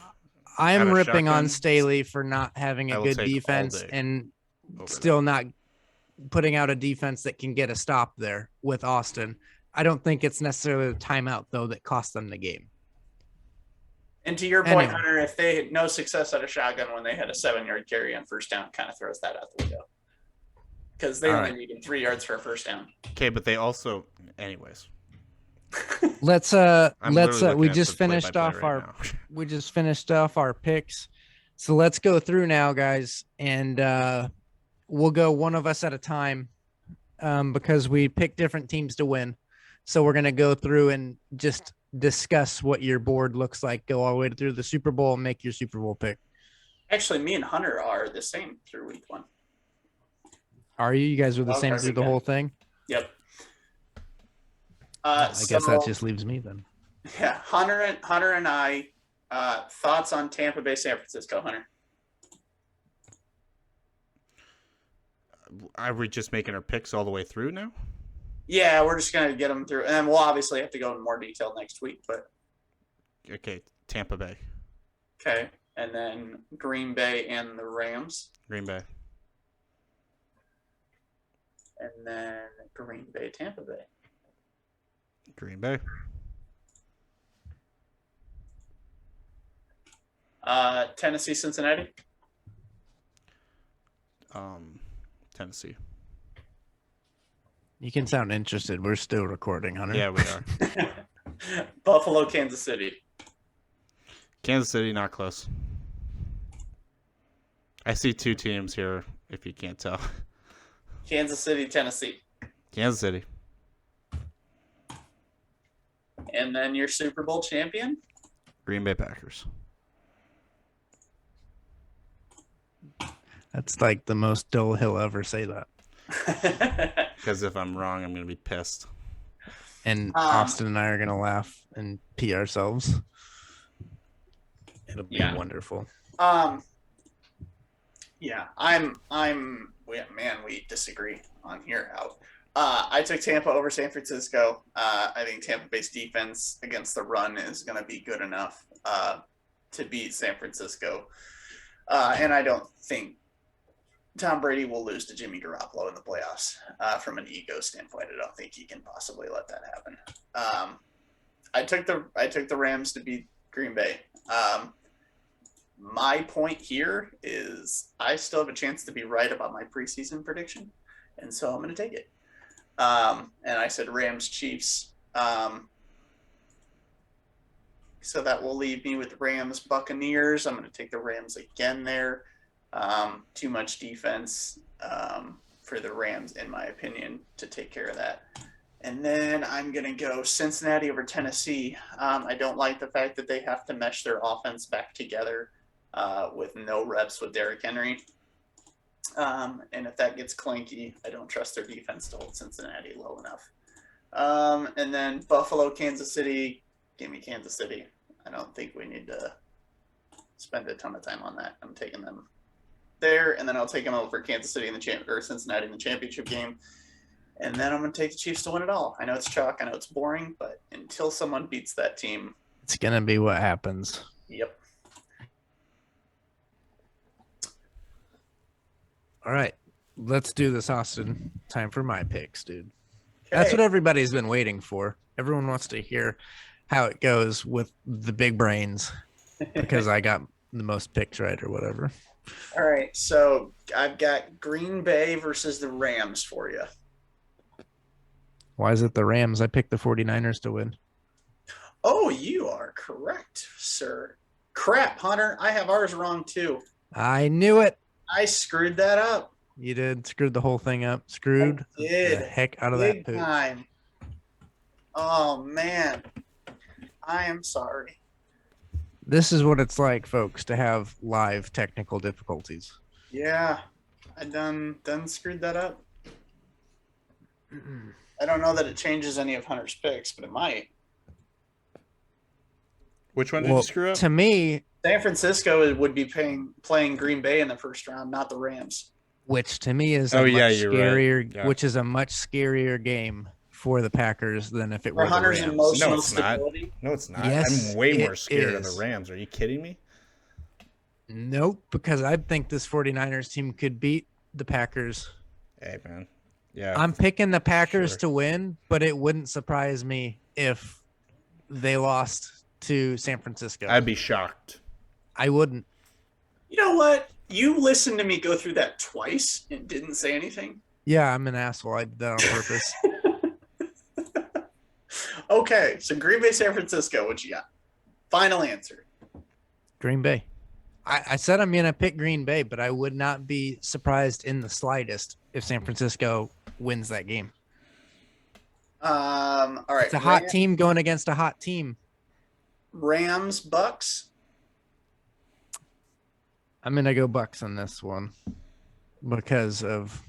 I'm ripping on Staley for not having a good defense and still not putting out a defense that can get a stop there with Austin. I don't think it's necessarily the timeout, though, that cost them the game. And to your point, Hunter, if they had no success at a shotgun when they had a 7-yard carry on first down, kind of throws that out the window. Because they only needed 3 yards for a first down. Okay, but they also, anyways. We just finished off our picks. So let's go through now, guys, and we'll go one of us at a time because we picked different teams to win. So we're going to go through and just discuss what your board looks like, go all the way through the Super Bowl and make your Super Bowl pick. Actually, me and Hunter are the same through week 1. Are you? You guys were the same through the whole thing? Yep. I guess that just leaves me then. Yeah, Hunter and I, thoughts on Tampa Bay, San Francisco, Hunter? Are we just making our picks all the way through now? Yeah, we're just going to get them through. And we'll obviously have to go in more detail next week. But okay, Tampa Bay. Okay, and then Green Bay and the Rams. Green Bay. And then Green Bay, Tampa Bay. Green Bay. Tennessee, Cincinnati. Tennessee. You can sound interested. We're still recording, Hunter. Yeah, we are. Buffalo, Kansas City. Kansas City, not close. I see 2 teams here, if you can't tell. Kansas City, Tennessee. Kansas City. And then your Super Bowl champion? Green Bay Packers. That's like the most dull he'll ever say that. Because if I'm wrong, I'm going to be pissed. And Austin and I are going to laugh and pee ourselves. It'll be wonderful. We disagree on here. I took Tampa over San Francisco. I think Tampa Bay's defense against the run is going to be good enough to beat San Francisco. And I don't think Tom Brady will lose to Jimmy Garoppolo in the playoffs. From an ego standpoint, I don't think he can possibly let that happen. I took the Rams to beat Green Bay. My point here is I still have a chance to be right about my preseason prediction, and so I'm going to take it. And I said Rams Chiefs. So that will leave me with Rams Buccaneers. I'm going to take the Rams again there. Too much defense for the Rams, in my opinion, to take care of that. And then I'm going to go Cincinnati over Tennessee. I don't like the fact that they have to mesh their offense back together with no reps with Derrick Henry. And if that gets clanky, I don't trust their defense to hold Cincinnati low enough. And then Buffalo, Kansas City. Give me Kansas City. I don't think we need to spend a ton of time on that. I'm taking them there, and then I'll take them over Kansas City in the Cincinnati in the championship game. And then I'm going to take the Chiefs to win it all. I know it's chalk. I know it's boring, but until someone beats that team, it's going to be what happens. Yep. All right. Let's do this, Austin. Time for my picks, dude. Okay. That's what everybody's been waiting for. Everyone wants to hear how it goes with the big brains because I got the most picks right or whatever. All right. So I've got Green Bay versus the Rams for you. Why is it the Rams? I picked the 49ers to win. Oh, you are correct, sir. Crap, Hunter. I have ours wrong, too. I knew it. I screwed that up. You did. Screwed the whole thing up. Screwed the heck out of that poop. Time. Oh, man. I am sorry. This is what it's like, folks, to have live technical difficulties. Yeah, I done screwed that up. I don't know that it changes any of Hunter's picks, but it might. Which one did you screw up? To me, San Francisco would be playing Green Bay in the first round, not the Rams. which to me is Oh, a yeah, much you're right. scarier, Yeah. which is a much scarier game for the Packers than if it For were the Hunter's Rams. emotional No, it's not. stability. No, it's not. Yes, I'm way more it scared of is. the Rams. Are you kidding me? Nope, because I think this 49ers team could beat the Packers. Hey, man. Yeah. I'm picking the Packers Sure. to win, but it wouldn't surprise me if they lost to San Francisco. I'd be shocked. I wouldn't. You know what? You listened to me go through that twice and didn't say anything. Yeah, I'm an asshole. I did that on purpose. Okay, so Green Bay, San Francisco, what you got? Final answer. Green Bay. I said I'm going to pick Green Bay, but I would not be surprised in the slightest if San Francisco wins that game. All right. It's a hot team going against a hot team. Rams, Bucks. I'm going to go Bucks on this one because of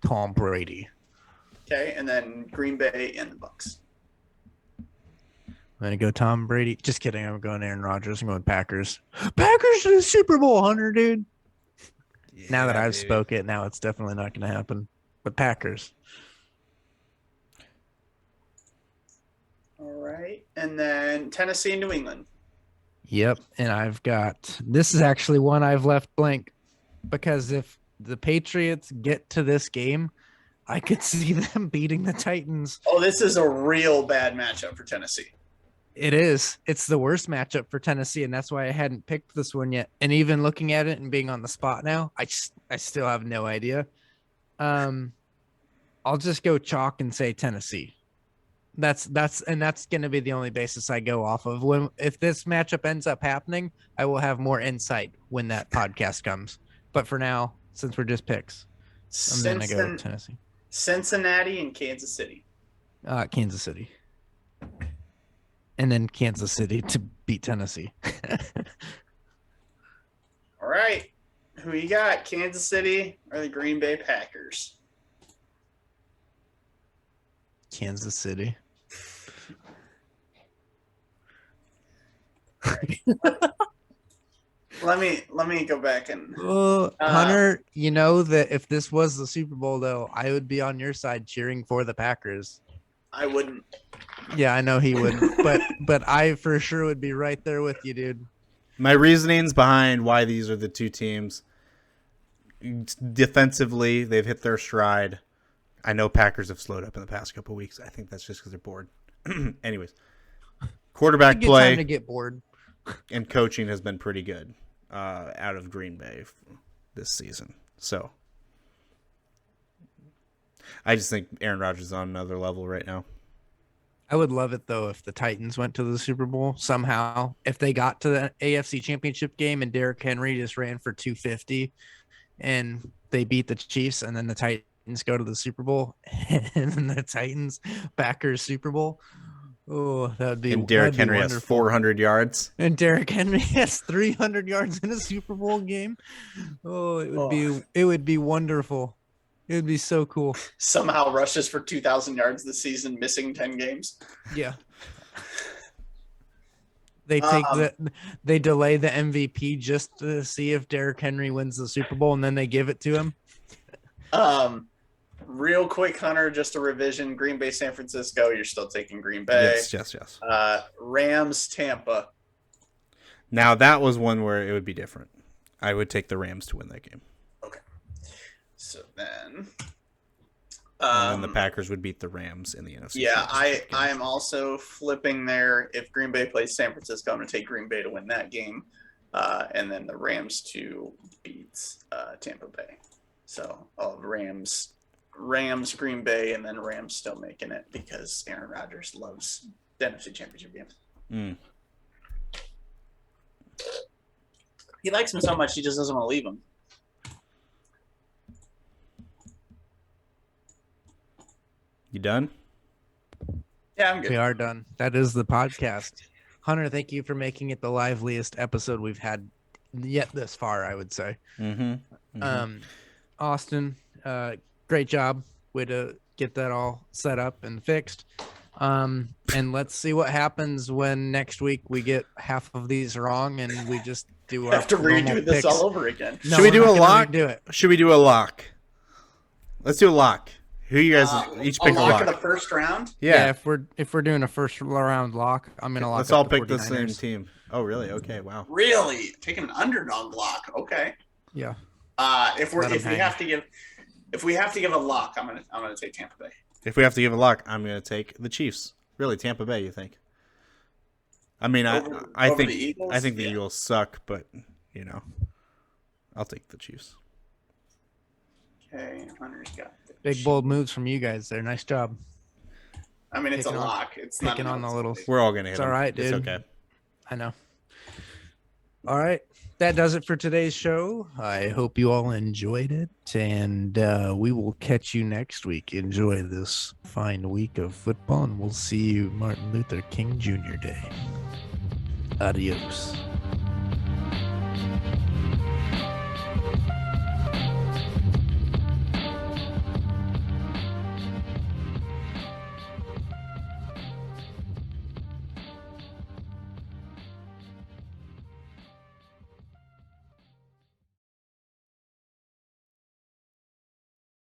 Tom Brady. Okay, and then Green Bay and the Bucks. I'm going to go Tom Brady. Just kidding. I'm going Aaron Rodgers. I'm going Packers. Packers to the Super Bowl, Hunter, dude. Now that I've spoke it, now it's definitely not going to happen. But Packers. All right, and then Tennessee and New England. Yep. And I've got this is actually one I've left blank because if the Patriots get to this game, I could see them beating the Titans. Oh, this is a real bad matchup for Tennessee. It is. It's the worst matchup for Tennessee, and that's why I hadn't picked this one yet. And even looking at it and being on the spot now, I still have no idea. I'll just go chalk and say Tennessee. That's going to be the only basis I go off of. If this matchup ends up happening, I will have more insight when that podcast comes. But for now, since we're just picks, I'm going to go with Tennessee. Cincinnati and Kansas City. Kansas City. And then Kansas City to beat Tennessee. All right. Who you got? Kansas City or the Green Bay Packers? Kansas City. Let me go back and Hunter, you know that if this was the Super Bowl, though, I would be on your side cheering for the Packers. I wouldn't. Yeah, I know he would, but I for sure would be right there with you, dude. My reasonings behind why these are the two teams. Defensively, they've hit their stride. I know Packers have slowed up in the past couple of weeks. I think that's just because they're bored. Anyways, quarterback play time to get bored. and coaching has been pretty good out of Green Bay this season. So I just think Aaron Rodgers is on another level right now. I would love it, though, if the Titans went to the Super Bowl somehow. If they got to the AFC Championship game and Derrick Henry just ran for 250 and they beat the Chiefs and then the Titans go to the Super Bowl and then the Titans Packers Super Bowl. Oh, that'd be And Derrick Henry wonderful. has 400 yards. And Derrick Henry has 300 yards in a Super Bowl game. Oh, it would be wonderful. It would be so cool. Somehow rushes for 2,000 yards this season, missing 10 games. Yeah. They they delay the MVP just to see if Derrick Henry wins the Super Bowl, and then they give it to him. Real quick, Hunter, just a revision. Green Bay, San Francisco. You're still taking Green Bay. Yes. Rams, Tampa. Now, that was one where it would be different. I would take the Rams to win that game. Okay. So then... and then the Packers would beat the Rams in the NFC. Yeah, Championship game. I am also flipping there. If Green Bay plays San Francisco, I'm going to take Green Bay to win that game. And then the Rams to beat Tampa Bay. So Rams, Green Bay, and then Rams still making it because Aaron Rodgers loves the NFC Championship games. Mm. He likes him so much, he just doesn't want to leave him. You done? Yeah, I'm good. We are done. That is the podcast. Hunter, thank you for making it the liveliest episode we've had yet this far, I would say. Austin, great job. Way to get that all set up and fixed. And let's see what happens when next week we get half of these wrong and we just do our have to redo normal this picks. all over again. No, Should we we're do not a gonna lock? redo it. Should we do a lock? Let's do a lock. Who you guys each pick a lock lock? of the first round. Yeah. If we're doing a first round lock, I'm gonna lock. Let's up all the pick the same 49ers. team. Oh, really? Okay. Wow. Really taking an underdog lock. Okay. Yeah. If we have to give a lock, I'm gonna take Tampa Bay. If we have to give a lock, I'm going to take the Chiefs. Really, Tampa Bay, you think? I mean, I over think the Eagles? I think the Yeah. Eagles suck, but I'll take the Chiefs. Okay, Hunter's got the Big bold moves from you guys there. Nice job. I mean, it's picking a on- lock. It's not picking on the little. We're all going to hit It's them. all right, dude. It's okay. I know. All right. That does it for today's show. I hope you all enjoyed it, and we will catch you next week. Enjoy this fine week of football, and we'll see you Martin Luther King Jr. Day. Adios.